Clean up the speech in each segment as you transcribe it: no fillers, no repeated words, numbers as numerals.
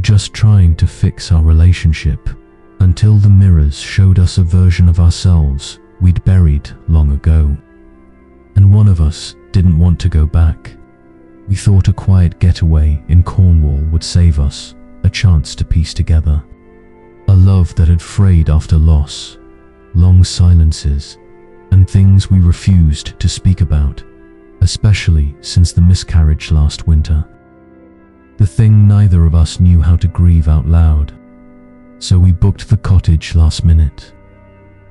just trying to fix our relationship, until the mirrors showed us a version of ourselves we'd buried long ago. And one of us didn't want to go back. We thought a quiet getaway in Cornwall would save us, a chance to piece together a love that had frayed after loss, long silences, and things we refused to speak about, especially since the miscarriage last winter. The thing neither of us knew how to grieve out loud. So we booked the cottage last minute,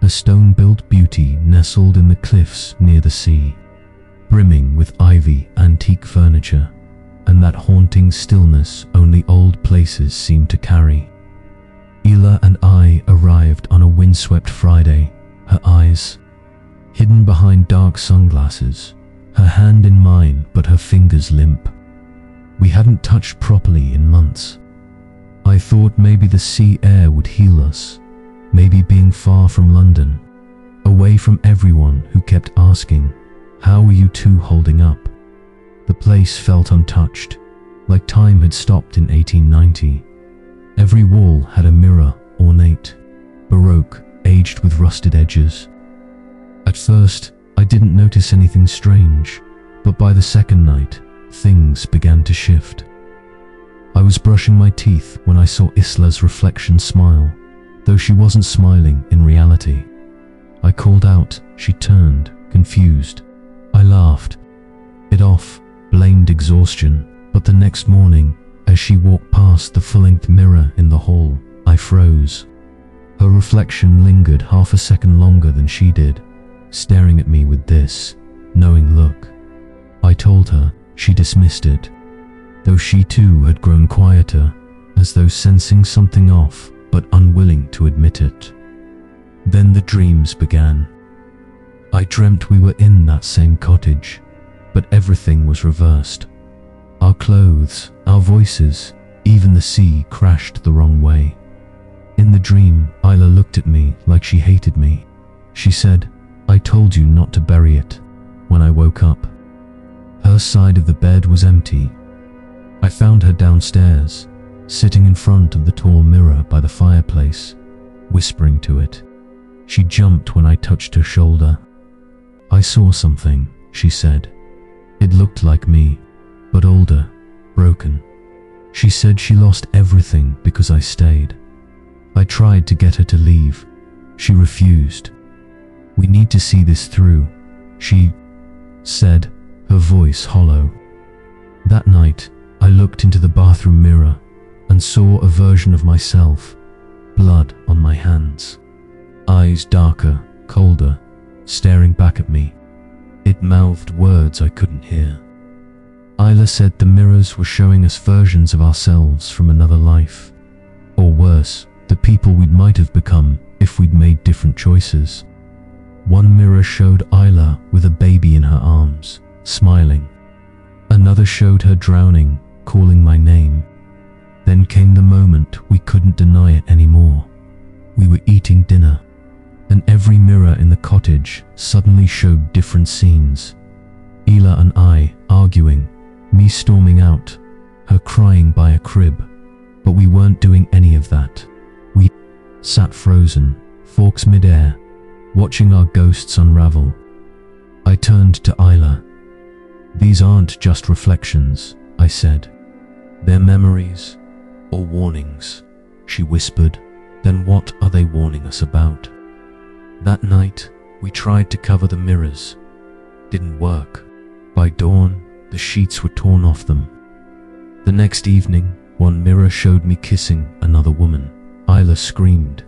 a stone-built beauty nestled in the cliffs near the sea, brimming with ivy, antique furniture, and that haunting stillness only old places seem to carry. Ela and I arrived on a windswept Friday, her eyes hidden behind dark sunglasses, her hand in mine but her fingers limp. We hadn't touched properly in months. I thought maybe the sea air would heal us, maybe being far from London, away from everyone who kept asking, "How are you two holding up?" The place felt untouched, like time had stopped in 1890. Every wall had a mirror, ornate, baroque, aged with rusted edges. At first, I didn't notice anything strange, but by the second night, things began to shift. I was brushing my teeth when I saw Isla's reflection smile, though she wasn't smiling in reality. I called out, she turned, confused. I laughed it off, blamed exhaustion, but the next morning, as she walked past the full-length mirror in the hall, I froze. Her reflection lingered half a second longer than she did, staring at me with this knowing look. I told her. She dismissed it, though she too had grown quieter, as though sensing something off, but unwilling to admit it. Then the dreams began. I dreamt we were in that same cottage, but everything was reversed. Our clothes, our voices, even the sea crashed the wrong way. In the dream, Isla looked at me like she hated me. She said, "I told you not to bury it," when I woke up. Her side of the bed was empty. I found her downstairs, sitting in front of the tall mirror by the fireplace, whispering to it. She jumped when I touched her shoulder. "I saw something," she said. "It looked like me, but older, broken." She said she lost everything because I stayed. I tried to get her to leave. She refused. "We need to see this through," she said, her voice hollow. That night, I looked into the bathroom mirror and saw a version of myself, blood on my hands, eyes darker, colder, staring back at me. It mouthed words I couldn't hear. Isla said the mirrors were showing us versions of ourselves from another life, or worse, the people we might have become if we'd made different choices. One mirror showed Isla with a baby in her arms, smiling. Another showed her drowning, calling my name. Then came the moment we couldn't deny it anymore. We were eating dinner, and every mirror in the cottage suddenly showed different scenes. Ela and I arguing, me storming out, her crying by a crib. But we weren't doing any of that. We sat frozen, forks midair, watching our ghosts unravel. I turned to Isla. "These aren't just reflections," I said. "They're memories, or warnings," she whispered. "Then what are they warning us about?" That night, we tried to cover the mirrors. Didn't work. By dawn, the sheets were torn off them. The next evening, one mirror showed me kissing another woman. Isla screamed.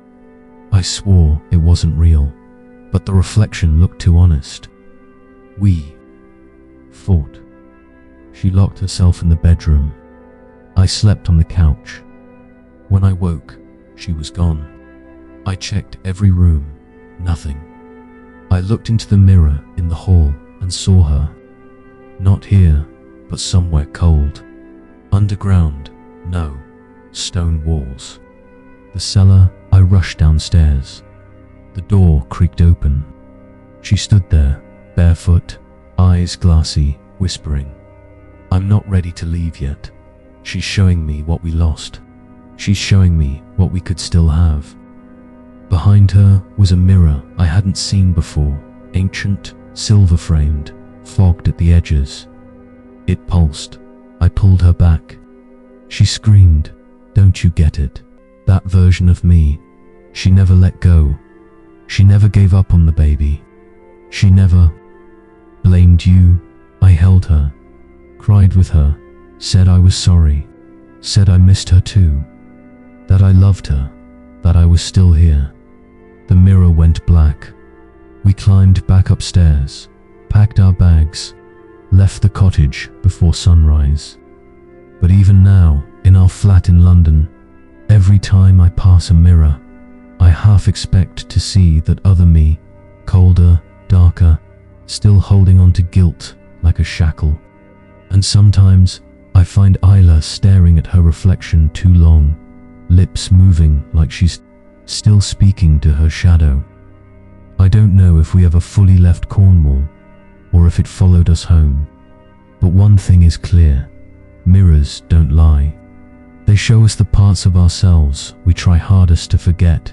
I swore it wasn't real, but the reflection looked too honest. We fought. She locked herself in the bedroom. I slept on the couch. When I woke, she was gone. I checked every room. Nothing. I looked into the mirror in the hall and saw her. Not here, but somewhere cold. Underground, no. Stone walls. The cellar, I rushed downstairs. The door creaked open. She stood there, barefoot, eyes glassy, whispering, "I'm not ready to leave yet. She's showing me what we lost." She's showing me what we could still have. Behind her was a mirror I hadn't seen before, ancient, silver-framed, fogged at the edges. It pulsed. I pulled her back. She screamed, "Don't you get it? That version of me. She never let go. She never gave up on the baby. She never blamed you." I held her, cried with her, said I was sorry, said I missed her too, that I loved her, that I was still here. The mirror went black. We climbed back upstairs, packed our bags, left the cottage before sunrise. But even now, in our flat in London, every time I pass a mirror, I half expect to see that other me, colder, darker, still holding on to guilt like a shackle. And sometimes I find Isla staring at her reflection too long, lips moving like she's still speaking to her shadow. I don't know if we ever fully left Cornwall, or if it followed us home. But one thing is clear: mirrors don't lie. They show us the parts of ourselves we try hardest to forget.